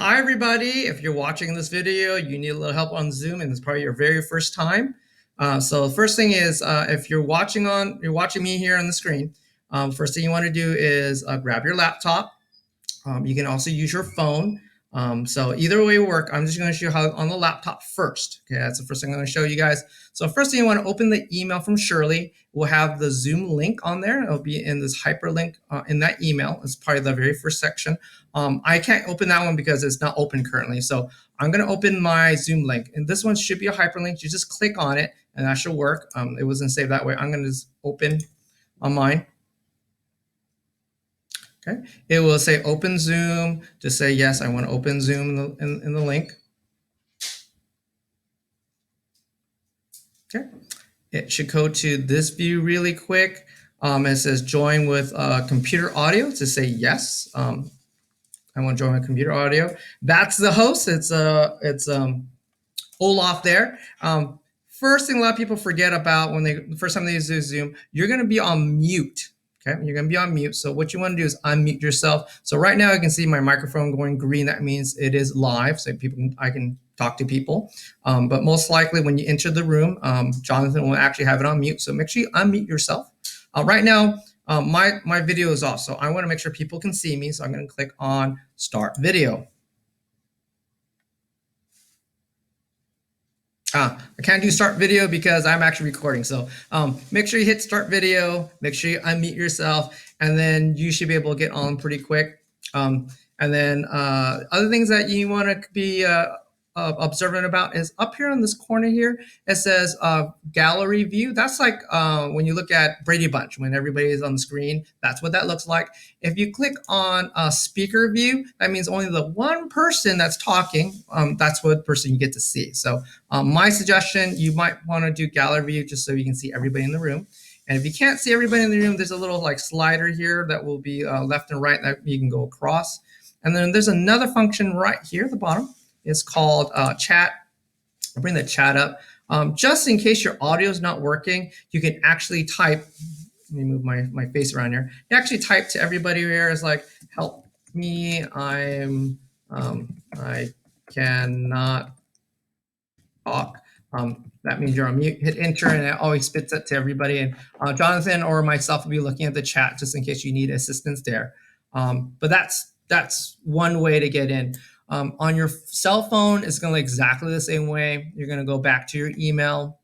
Hi, everybody. If you're watching this video, you need a little help on Zoom and it's probably your very first time. So the first thing is, if you're watching me here on the screen, first thing you want to do is grab your laptop. You can also use your phone. So either way will work. I'm just going to show you how on the laptop first. Okay, that's the first thing I'm going to show you guys. So first thing you want to open the email from Shirley. We'll have the Zoom link on there. It'll be in this hyperlink in that email. It's probably the very first section. I can't open that one because it's not open currently. So I'm going to open my Zoom link. And this one should be a hyperlink. You just click on it and that should work. It wasn't saved that way. I'm going to just open on mine. Okay, it will say open Zoom. Just say yes, I want to open Zoom in the link. Okay, it should go to this view really quick. It says join with computer audio. To say yes, I want to join with computer audio. That's the host. It's Olaf there. First thing a lot of people forget about when the first time they use Zoom, you're going to be on mute. Okay, you're going to be on mute. So what you want to do is unmute yourself. So right now you can see my microphone going green. That means it is live, so I can talk to people. But most likely when you enter the room, Jonathan will actually have it on mute. So make sure you unmute yourself. Right now, my video is off, so I want to make sure people can see me. So I'm going to click on Start Video. I can't do start video because I'm actually recording. So make sure you hit start video, make sure you unmute yourself, and then you should be able to get on pretty quick. And then other things that you want to be observant about is up here in this corner here, it says gallery view. That's like when you look at Brady Bunch, when everybody is on the screen, that's what that looks like. If you click on speaker view, that means only the one person that's talking, that's what person you get to see. So my suggestion, you might want to do gallery view just so you can see everybody in the room. And if you can't see everybody in the room, there's a little like slider here that will be left and right that you can go across. And then there's another function right here at the bottom. It's called chat. I'll bring the chat up. Just in case your audio is not working, you can actually type. Let me move my face around here. You actually type to everybody here is like, help me, I cannot talk. That means you're on mute. Hit enter and it always spits it to everybody. And Jonathan or myself will be looking at the chat just in case you need assistance there. But that's one way to get in. On your cell phone, it's going to look exactly the same way. You're going to go back to your email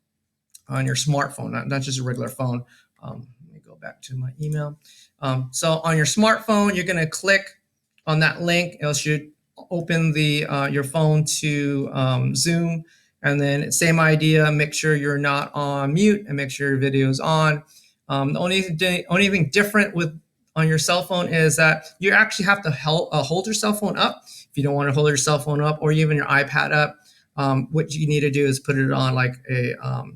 on your smartphone, not just a regular phone. Let me go back to my email. So on your smartphone, you're going to click on that link. It should open your phone to Zoom. And then same idea, make sure you're not on mute and make sure your video is on. The only thing different on your cell phone is that you actually have to hold your cell phone up. If you don't want to hold your cell phone up or even your iPad up, what you need to do is put it on like a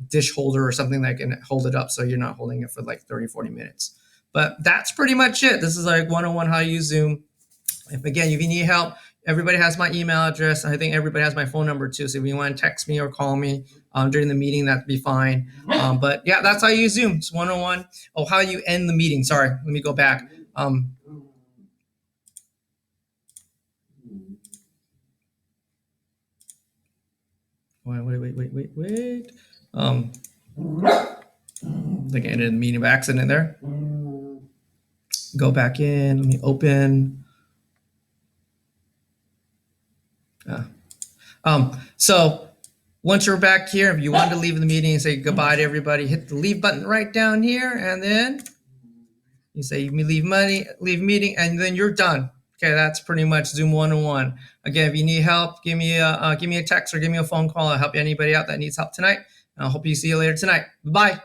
dish holder or something that can hold it up so you're not holding it for like 30, 40 minutes. But that's pretty much it. This is like 101 how you use Zoom. If you need help, everybody has my email address. I think everybody has my phone number too. So if you want to text me or call me during the meeting, that'd be fine. But yeah, that's how you use Zoom. It's 101. Oh, how you end the meeting. Sorry, let me go back. Wait. I think I ended the meeting by accident there. Go back in. Let me open. So once you're back here, if you want to leave the meeting and say goodbye to everybody, hit the leave button right down here, and then you say you leave meeting, and then you're done. Okay, that's pretty much Zoom 101. Again, if you need help, give me a text or give me a phone call. I'll help anybody out that needs help tonight. And I hope you see you later tonight. Bye.